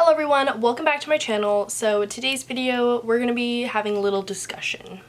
Hello everyone, welcome back to my channel. So today's video, we're going to be having a little discussion.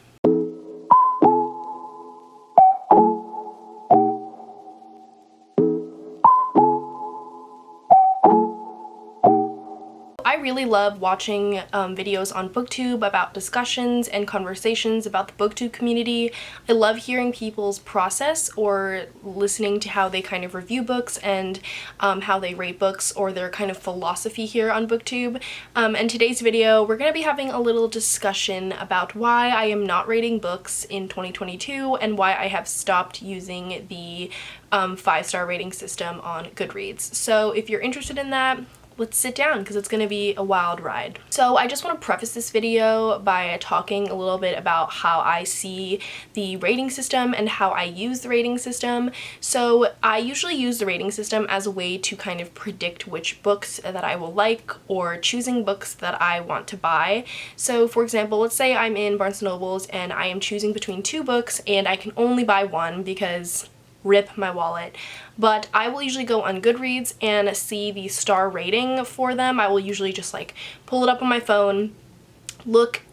I really love watching videos on BookTube about discussions and conversations about the BookTube community. I love hearing people's process or listening to how they kind of review books and how they rate books or their kind of philosophy here on BookTube. In today's video, we're going to be having a little discussion about why I am not rating books in 2022 and why I have stopped using the 5-star rating system on Goodreads. So if you're interested in that, let's sit down because it's going to be a wild ride. So I just want to preface this video by talking a little bit about how I see the rating system and how I use the rating system. So I usually use the rating system as a way to kind of predict which books that I will like or choosing books that I want to buy. So for example, let's say I'm in Barnes & Noble's and I am choosing between 2 books and I can only buy one because rip my wallet. But I will usually go on Goodreads and see the star rating for them. I will usually just like pull it up on my phone,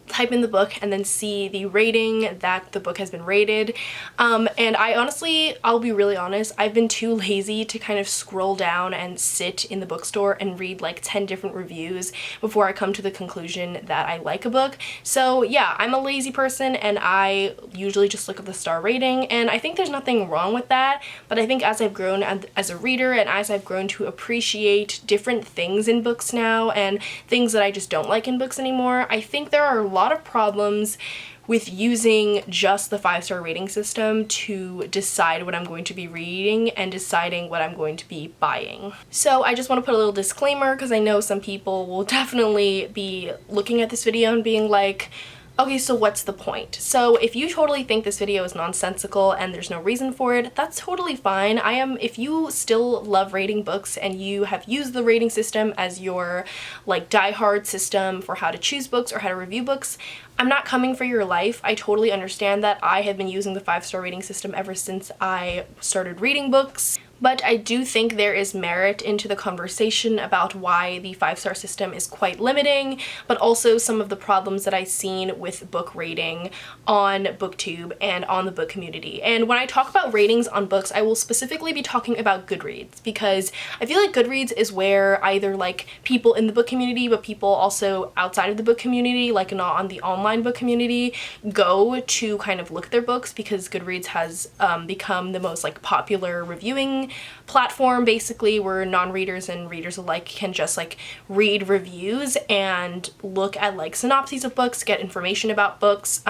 type in the book, and then see the rating that the book has been rated. And I'll be really honest, I've been too lazy to kind of scroll down and sit in the bookstore and read like 10 different reviews before I come to the conclusion that I like a book. So yeah, I'm a lazy person and I usually just look at the star rating, and I think there's nothing wrong with that, but I think as I've grown as a reader and as I've grown to appreciate different things in books now and things that I just don't like in books anymore, I think there are a lot of problems with using just the 5-star rating system to decide what I'm going to be reading and deciding what I'm going to be buying. So I just want to put a little disclaimer because I know some people will definitely be looking at this video and being like, okay, so what's the point? So if you totally think this video is nonsensical and there's no reason for it, that's totally fine. If you still love rating books and you have used the rating system as your like die-hard system for how to choose books or how to review books, I'm not coming for your life. I totally understand that. I have been using the 5-star rating system ever since I started reading books. But I do think there is merit into the conversation about why the 5-star system is quite limiting, but also some of the problems that I've seen with book rating on BookTube and on the book community. And when I talk about ratings on books, I will specifically be talking about Goodreads, because I feel like Goodreads is where either like people in the book community, but people also outside of the book community, like not on the online book community, go to kind of look at their books, because Goodreads has become the most like popular reviewing platform basically, where non-readers and readers alike can just like read reviews and look at like synopses of books, get information about books.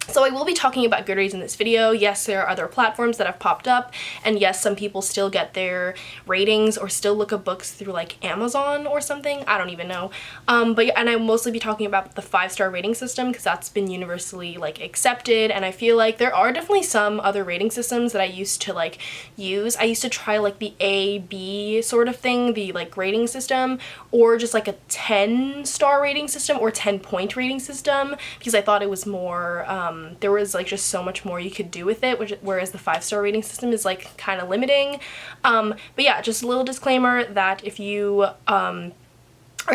So I will be talking about Goodreads in this video. Yes, there are other platforms that have popped up, and yes, some people still get their ratings or still look at books through like Amazon or something. I don't even know. But yeah, and I'll mostly be talking about the 5-star rating system because that's been universally like accepted, and I feel like there are definitely some other rating systems that I used to like use. I used to try like the A, B sort of thing, the like rating system, or just like a 10-star rating system or 10-point rating system, because I thought it was more there was like just so much more you could do with it, whereas the 5-star rating system is like kind of limiting. But yeah, just a little disclaimer that if you are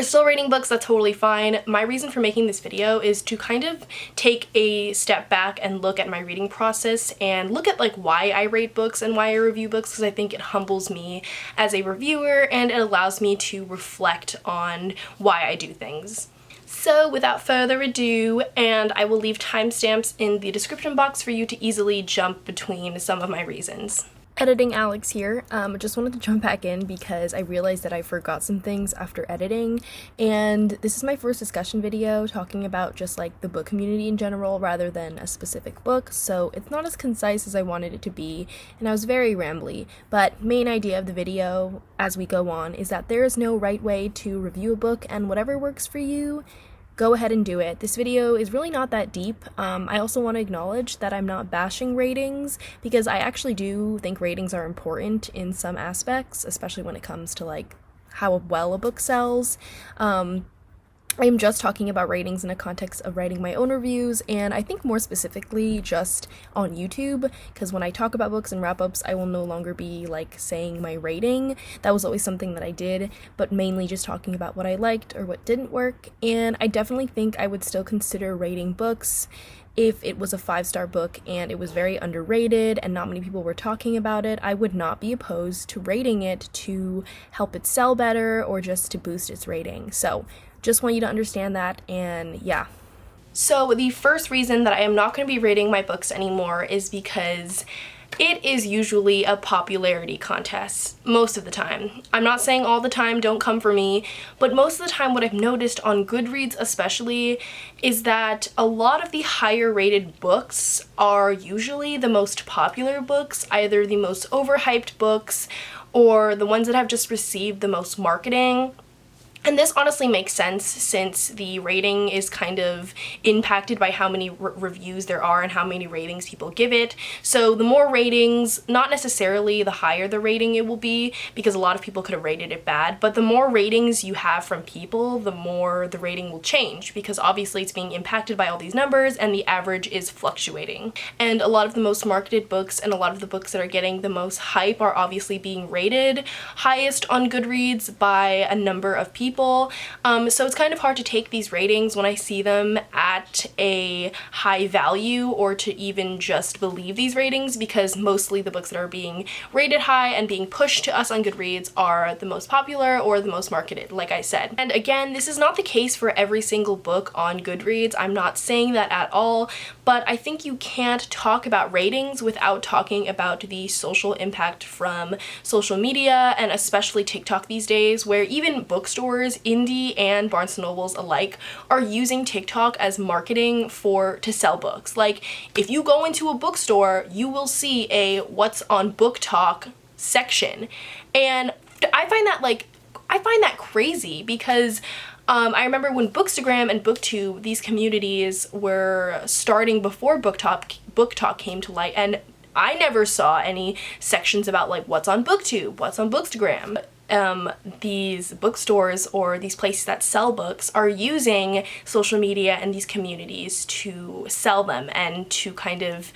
still rating books, that's totally fine. My reason for making this video is to kind of take a step back and look at my reading process and look at like why I rate books and why I review books, because I think it humbles me as a reviewer and it allows me to reflect on why I do things. So without further ado, and I will leave timestamps in the description box for you to easily jump between some of my reasons. Editing Alex here. Just wanted to jump back in because I realized that I forgot some things after editing, and this is my first discussion video talking about just like the book community in general rather than a specific book, so it's not as concise as I wanted it to be, and I was very rambly. But main idea of the video as we go on is that there is no right way to review a book, and whatever works for you, go ahead and do it. This video is really not that deep. I also want to acknowledge that I'm not bashing ratings, because I actually do think ratings are important in some aspects, especially when it comes to like how well a book sells. I am just talking about ratings in a context of writing my own reviews, and I think more specifically just on YouTube, because when I talk about books and wrap-ups, I will no longer be like saying my rating. That was always something that I did, but mainly just talking about what I liked or what didn't work. And I definitely think I would still consider rating books if it was a 5-star book and it was very underrated and not many people were talking about it. I would not be opposed to rating it to help it sell better or just to boost its rating. So just want you to understand that, and yeah. So the first reason that I am not going to be rating my books anymore is because it is usually a popularity contest most of the time. I'm not saying all the time, don't come for me, but most of the time what I've noticed on Goodreads especially is that a lot of the higher rated books are usually the most popular books, either the most overhyped books or the ones that have just received the most marketing. And this honestly makes sense since the rating is kind of impacted by how many reviews there are and how many ratings people give it. So the more ratings, not necessarily the higher the rating it will be, because a lot of people could have rated it bad, but the more ratings you have from people, the more the rating will change, because obviously it's being impacted by all these numbers and the average is fluctuating. And a lot of the most marketed books and a lot of the books that are getting the most hype are obviously being rated highest on Goodreads by a number of people. So it's kind of hard to take these ratings when I see them at a high value or to even just believe these ratings, because mostly the books that are being rated high and being pushed to us on Goodreads are the most popular or the most marketed, like I said. And again, this is not the case for every single book on Goodreads. I'm not saying that at all, but I think you can't talk about ratings without talking about the social impact from social media, and especially TikTok these days, where even bookstores, indie and Barnes & Nobles alike, are using TikTok as marketing to sell books. Like, if you go into a bookstore, you will see a what's on book talk section. And I find that crazy, because I remember when Bookstagram and BookTube, these communities were starting before Book Talk came to light, and I never saw any sections about like what's on BookTube, what's on Bookstagram. These bookstores or these places that sell books are using social media and these communities to sell them and to kind of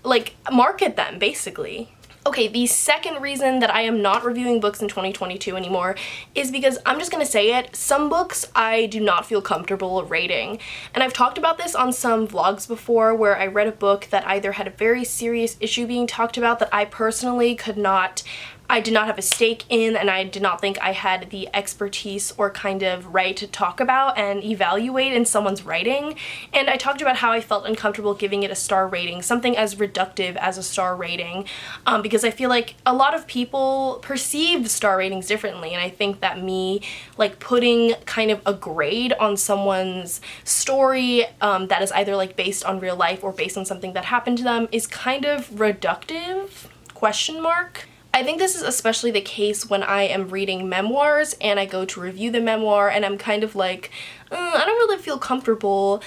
like market them, basically. Okay, the second reason that I am not reviewing books in 2022 anymore is because, I'm just gonna say it, some books I do not feel comfortable rating. And I've talked about this on some vlogs before, where I read a book that either had a very serious issue being talked about that I personally I did not have a stake in, and I did not think I had the expertise or kind of right to talk about and evaluate in someone's writing. And I talked about how I felt uncomfortable giving it a star rating, something as reductive as a star rating, because I feel like a lot of people perceive star ratings differently, and I think that me like putting kind of a grade on someone's story that is either like based on real life or based on something that happened to them is kind of reductive, question mark. I think this is especially the case when I am reading memoirs and I go to review the memoir and I'm kind of like, I don't really feel comfortable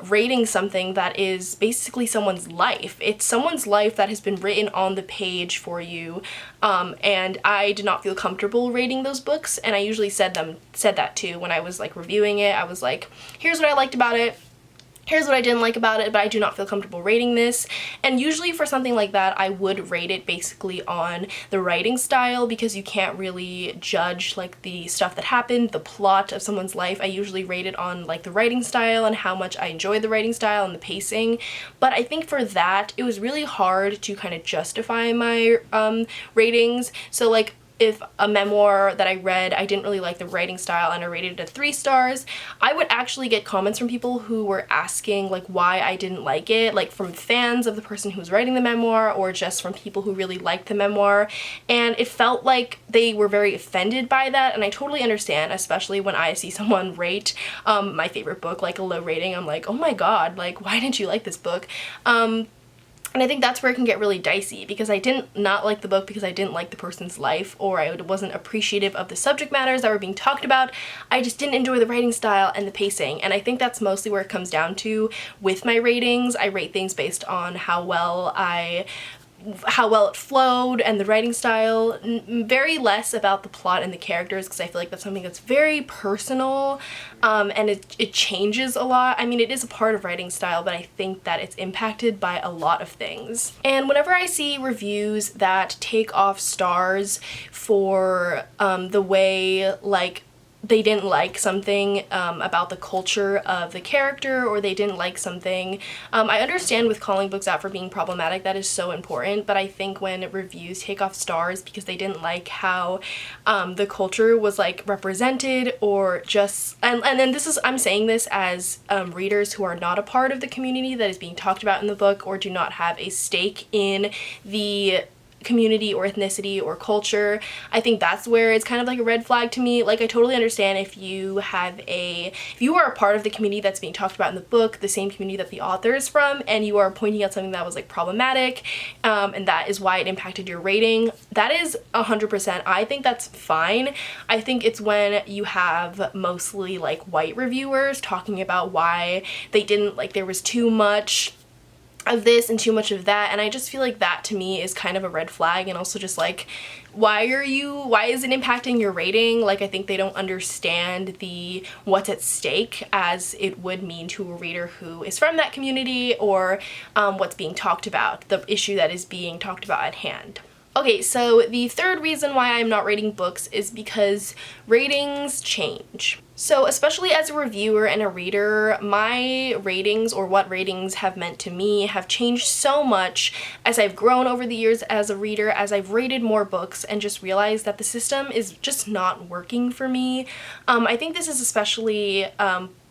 rating something that is basically someone's life. It's someone's life that has been written on the page for you, and I did not feel comfortable rating those books, and I usually said that too when I was like reviewing it. I was like, here's what I liked about it, here's what I didn't like about it, but I do not feel comfortable rating this. And usually for something like that, I would rate it basically on the writing style, because you can't really judge like the stuff that happened, the plot of someone's life. I usually rate it on like the writing style and how much I enjoyed the writing style and the pacing. But I think for that, it was really hard to kind of justify my ratings. So like, if a memoir that I read, I didn't really like the writing style and I rated it at 3 stars, I would actually get comments from people who were asking like why I didn't like it, like from fans of the person who was writing the memoir or just from people who really liked the memoir, and it felt like they were very offended by that, and I totally understand, especially when I see someone rate my favorite book like a low rating. I'm like, oh my god, like why didn't you like this book? And I think that's where it can get really dicey, because I didn't not like the book because I didn't like the person's life, or I wasn't appreciative of the subject matters that were being talked about. I just didn't enjoy the writing style and the pacing, and I think that's mostly where it comes down to with my ratings. I rate things based on how well I how well it flowed and the writing style, very less about the plot and the characters, because I feel like that's something that's very personal, and it changes a lot. I mean, it is a part of writing style, but I think that it's impacted by a lot of things. And whenever I see reviews that take off stars for the way, like, they didn't like something about the culture of the character, or they didn't like something. I understand with calling books out for being problematic, that is so important, but I think when reviews take off stars because they didn't like how the culture was like represented, or just, and then this is, I'm saying this as readers who are not a part of the community that is being talked about in the book, or do not have a stake in the community or ethnicity or culture. I think that's where it's kind of like a red flag to me. Like, I totally understand if you are a part of the community that's being talked about in the book, the same community that the author is from, and you are pointing out something that was like problematic, and that is why it impacted your rating. That is 100%. I think that's fine. I think it's when you have mostly like white reviewers talking about why they didn't like, there was too much of this and too much of that, and I just feel like that to me is kind of a red flag. And also just like, why is it impacting your rating? Like, I think they don't understand the what's at stake as it would mean to a reader who is from that community, or what's being talked about, the issue that is being talked about at hand. Okay, so the third reason why I'm not rating books is because ratings change. So especially as a reviewer and a reader, my ratings, or what ratings have meant to me, have changed so much as I've grown over the years as a reader, as I've rated more books and just realized that the system is just not working for me. I think this is especially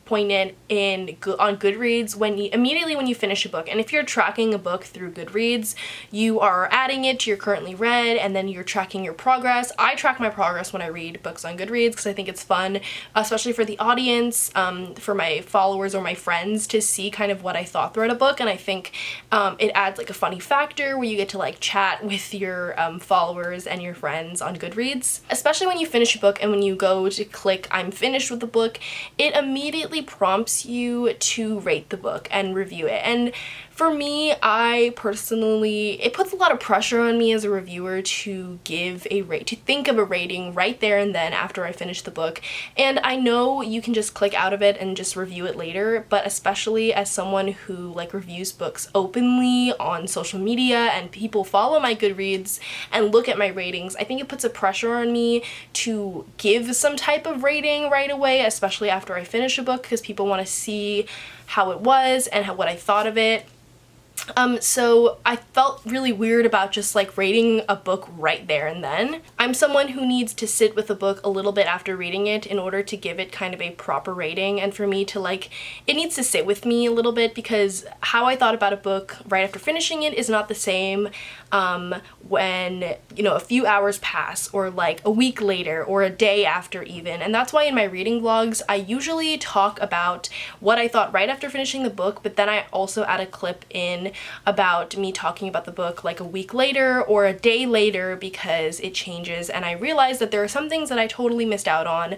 poignant on Goodreads immediately when you finish a book. And if you're tracking a book through Goodreads, you are adding it to your currently read, and then you're tracking your progress. I track my progress when I read books on Goodreads because I think it's fun, especially for the audience, for my followers or my friends to see kind of what I thought throughout a book. And I think it adds like a funny factor where you get to like chat with your followers and your friends on Goodreads. Especially when you finish a book and when you go to click I'm finished with the book, it immediately prompts you to rate the book and review it. And for me, it puts a lot of pressure on me as a reviewer to think of a rating right there and then after I finish the book. And I know you can just click out of it and just review it later, but especially as someone who like reviews books openly on social media and people follow my Goodreads and look at my ratings, I think it puts a pressure on me to give some type of rating right away, especially after I finish a book, because people want to see how it was and what I thought of it. So I felt really weird about just like rating a book right there and then. I'm someone who needs to sit with a book a little bit after reading it in order to give it kind of a proper rating, and for me to like, it needs to sit with me a little bit, because how I thought about a book right after finishing it is not the same when, you know, a few hours pass, or like a week later, or a day after even. And that's why in my reading vlogs, I usually talk about what I thought right after finishing the book, but then I also add a clip in about me talking about the book like a week later or a day later, because it changes and I realize that there are some things that I totally missed out on,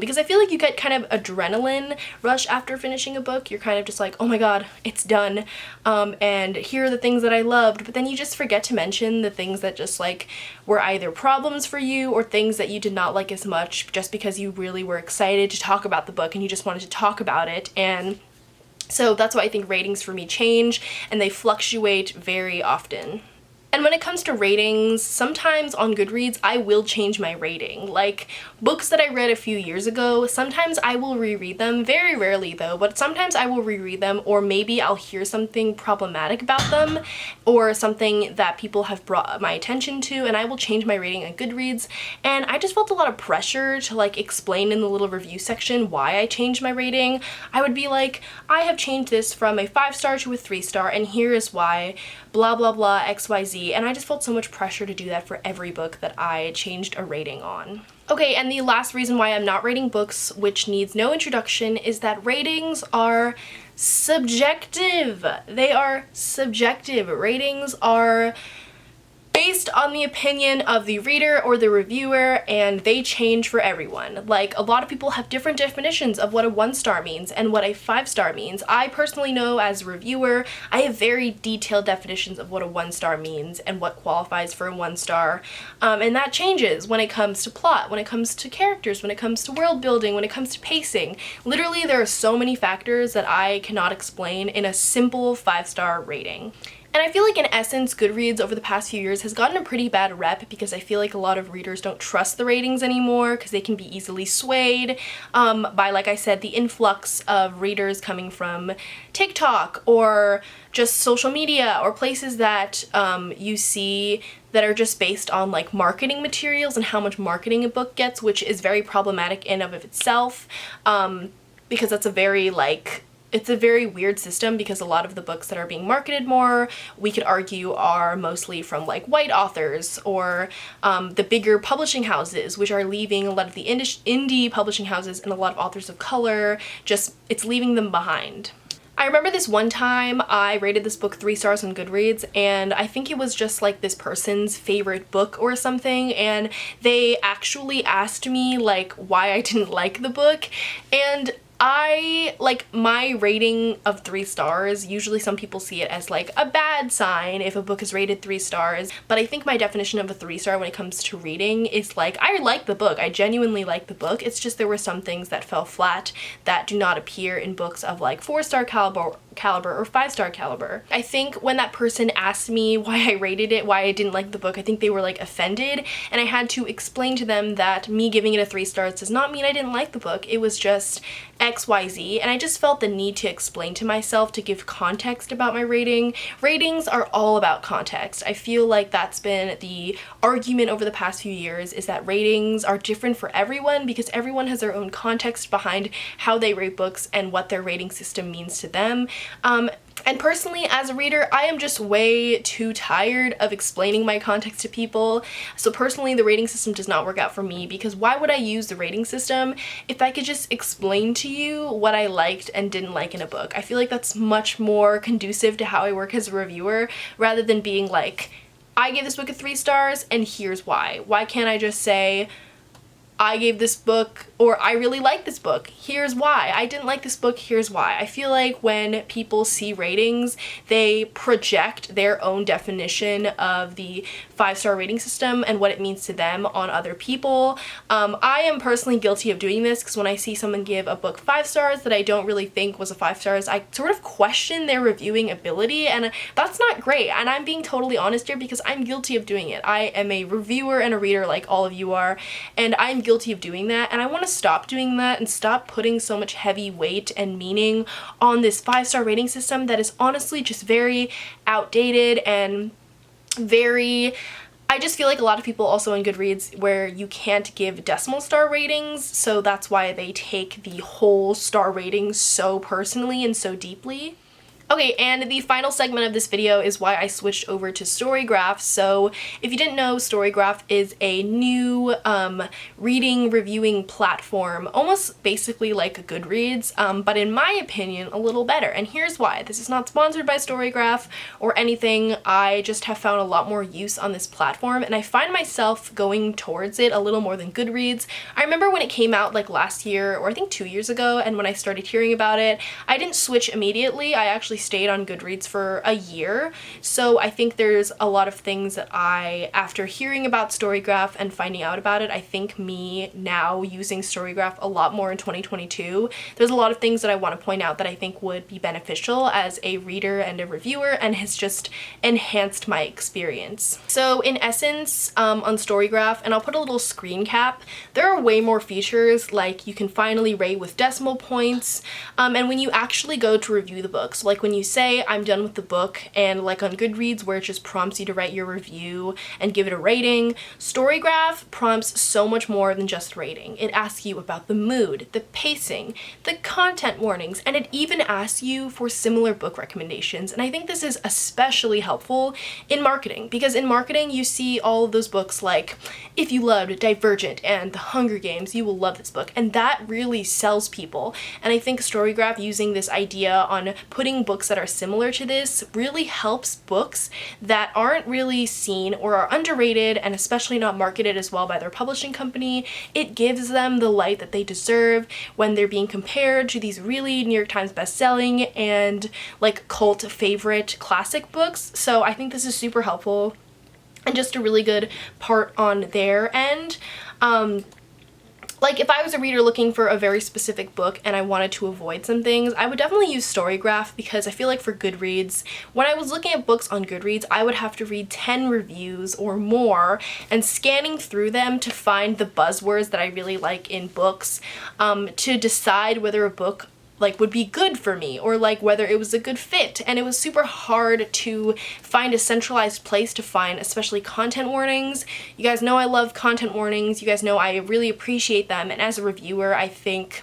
because I feel like you get kind of adrenaline rush after finishing a book. You're kind of just like, oh my god, it's done, and here are the things that I loved, but then you just forget to mention the things that just like were either problems for you or things that you did not like as much, just because you really were excited to talk about the book and you just wanted to talk about it. And so that's why I think ratings for me change, and they fluctuate very often. And when it comes to ratings, sometimes on Goodreads, I will change my rating. Like, books that I read a few years ago, sometimes I will reread them, very rarely though, but sometimes I will reread them, or maybe I'll hear something problematic about them, or something that people have brought my attention to, and I will change my rating on Goodreads. And I just felt a lot of pressure to like explain in the little review section why I changed my rating. I would be like, I have changed this from a 5-star to a 3-star, and here is why, blah blah blah, XYZ. And I just felt so much pressure to do that for every book that I changed a rating on. Okay, and the last reason why I'm not rating books, which needs no introduction, is that ratings are subjective. They are subjective. Ratings are based on the opinion of the reader or the reviewer, and they change for everyone. Like, a lot of people have different definitions of what a 1-star means and what a 5-star means. I personally know, as a reviewer, I have very detailed definitions of what a 1-star means and what qualifies for a 1-star, and that changes when it comes to plot, when it comes to characters, when it comes to world building, when it comes to pacing. Literally, there are so many factors that I cannot explain in a simple 5-star rating. And I feel like, in essence, Goodreads over the past few years has gotten a pretty bad rep because I feel like a lot of readers don't trust the ratings anymore because they can be easily swayed by, like I said, the influx of readers coming from TikTok or just social media or places that you see that are just based on like marketing materials and how much marketing a book gets, which is very problematic in and of itself, because that's a very it's a very weird system, because a lot of the books that are being marketed more, we could argue, are mostly from like white authors or the bigger publishing houses, which are leaving a lot of the indie publishing houses and a lot of authors of color, it's leaving them behind. I remember this one time I rated this book 3 stars on Goodreads, and I think it was just like this person's favorite book or something, and they actually asked me like why I didn't like the book, and my rating of 3 stars, usually some people see it as like a bad sign if a book is rated 3 stars, but I think my definition of a 3-star when it comes to reading is like, I like the book, I genuinely like the book, it's just there were some things that fell flat that do not appear in books of like 4-star caliber or 5-star caliber. I think when that person asked me why I rated it, why I didn't like the book, I think they were like offended, and I had to explain to them that me giving it a 3 stars does not mean I didn't like the book, it was just XYZ, and I just felt the need to explain to myself, to give context about my rating. Ratings are all about context. I feel like that's been the argument over the past few years, is that ratings are different for everyone because everyone has their own context behind how they rate books and what their rating system means to them. And personally, as a reader, I am just way too tired of explaining my context to people. So personally, the rating system does not work out for me, because why would I use the rating system if I could just explain to you what I liked and didn't like in a book? I feel like that's much more conducive to how I work as a reviewer, rather than being like, I gave this book a 3 stars and here's why. Why can't I just say, I gave this book, or I really like this book, here's why. I didn't like this book, here's why. I feel like when people see ratings, they project their own definition of the 5-star rating system and what it means to them on other people. I am personally guilty of doing this, because when I see someone give a book 5 stars that I don't really think was a 5 stars, I sort of question their reviewing ability, and that's not great. And I'm being totally honest here because I'm guilty of doing it. I am a reviewer and a reader like all of you are, and I'm guilty of doing that, and I want to stop doing that and stop putting so much heavy weight and meaning on this 5-star rating system that is honestly just very outdated and I just feel like a lot of people also on Goodreads where you can't give decimal star ratings, so that's why they take the whole star rating so personally and so deeply. Okay, and the final segment of this video is why I switched over to storygraph. So if you didn't know, storygraph is a new reading reviewing platform, almost basically like Goodreads, but in my opinion a little better, and here's why. This is not sponsored by storygraph or anything. I just have found a lot more use on this platform, and I find myself going towards it a little more than Goodreads. I remember when it came out like last year, or I think 2 years ago, and when I started hearing about it, I didn't switch immediately. I actually stayed on Goodreads for a year, so I think there's a lot of things that after hearing about storygraph and finding out about it, I think me now using storygraph a lot more in 2022, there's a lot of things that I want to point out that I think would be beneficial as a reader and a reviewer, and has just enhanced my experience. So in essence, on storygraph, and I'll put a little screen cap, there are way more features, like you can finally rate with decimal points, and when you actually go to review the book, so like when you say I'm done with the book, and like on Goodreads where it just prompts you to write your review and give it a rating, storygraph prompts so much more than just rating. It asks you about the mood, the pacing, the content warnings, and it even asks you for similar book recommendations. And I think this is especially helpful in marketing, because in marketing you see all of those books like, if you loved Divergent and The Hunger Games, you will love this book, and that really sells people. And I think storygraph, using this idea on putting books books that are similar to this really helps books that aren't really seen or are underrated and especially not marketed as well by their publishing company. It gives them the light that they deserve when they're being compared to these really New York Times bestselling and like cult favorite classic books. So I think this is super helpful and just a really good part on their end. Like if I was a reader looking for a very specific book and I wanted to avoid some things, I would definitely use Storygraph, because I feel like for Goodreads, when I was looking at books on Goodreads, I would have to read 10 reviews or more and scanning through them to find the buzzwords that I really like in books, to decide whether a book like would be good for me or like whether it was a good fit. And it was super hard to find a centralized place to find especially content warnings. You guys know I love content warnings. You guys know I really appreciate them, and as a reviewer I think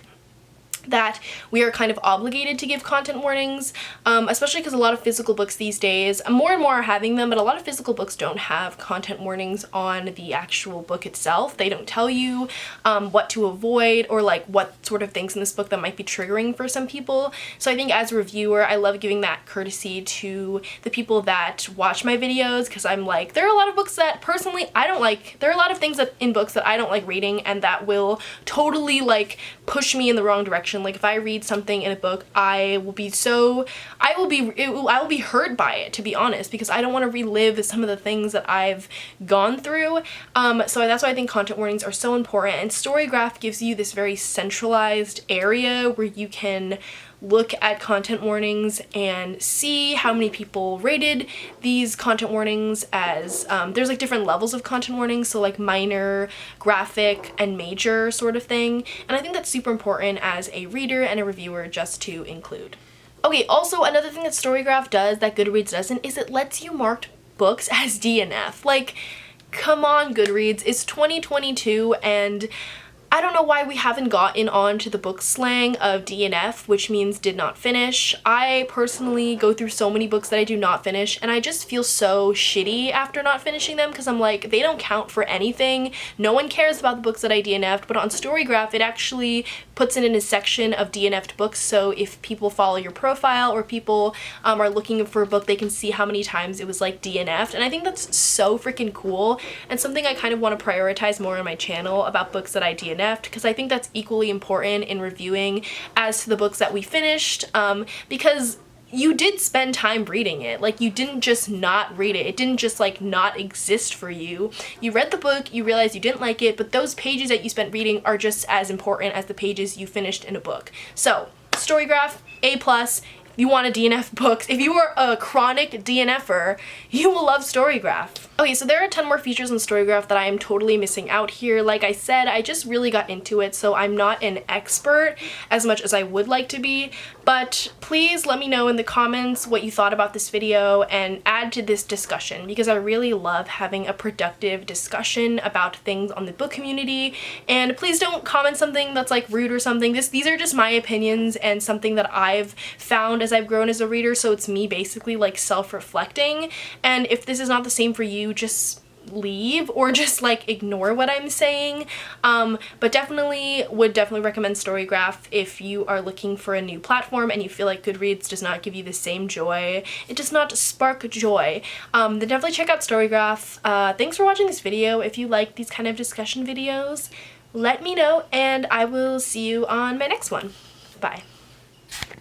that we are kind of obligated to give content warnings, especially because a lot of physical books these days, more and more are having them, but a lot of physical books don't have content warnings on the actual book itself. They don't tell you what to avoid or like what sort of things in this book that might be triggering for some people. So I think as a reviewer, I love giving that courtesy to the people that watch my videos, because I'm like, there are a lot of books that personally I don't like. There are a lot of things that in books that I don't like reading and that will totally like push me in the wrong direction. Like if I read something in a book, I will be hurt by it, to be honest, because I don't want to relive some of the things that I've gone through. So that's why I think content warnings are so important, and Storygraph gives you this very centralized area where you can look at content warnings and see how many people rated these content warnings as, there's like different levels of content warnings, so like minor, graphic, and major sort of thing, and I think that's super important as a reader and a reviewer just to include. Okay, also another thing that Storygraph does that Goodreads doesn't is it lets you mark books as DNF. Like, come on Goodreads, it's 2022 and I don't know why we haven't gotten on to the book slang of DNF, which means did not finish. I personally go through so many books that I do not finish, and I just feel so shitty after not finishing them, because I'm like, they don't count for anything. No one cares about the books that I DNF'd, but on Storygraph it actually puts it in a section of DNF'd books, so if people follow your profile or people are looking for a book, they can see how many times it was like DNF'd, and I think that's so freaking cool, and something I kind of want to prioritize more on my channel about books that I DNF'd, because I think that's equally important in reviewing as to the books that we finished, because you did spend time reading it. Like, you didn't just not read it. It didn't just like not exist for you. You read the book, you realized you didn't like it, but those pages that you spent reading are just as important as the pages you finished in a book. So Storygraph, A+. You want to DNF books. If you are a chronic DNFer, you will love Storygraph. Okay, so there are a ton more features in Storygraph that I am totally missing out here. Like I said, I just really got into it, so I'm not an expert as much as I would like to be, but please let me know in the comments what you thought about this video and add to this discussion, because I really love having a productive discussion about things on the book community. And please don't comment something that's like rude or something. These are just my opinions and something that I've found as I've grown as a reader, so it's me basically like self-reflecting. And if this is not the same for you, just leave or just like ignore what I'm saying, but would definitely recommend Storygraph if you are looking for a new platform and you feel like Goodreads does not give you the same joy, it does not spark joy, then definitely check out Storygraph. Thanks for watching this video. If you like these kind of discussion videos, let me know and I will see you on my next one. Bye.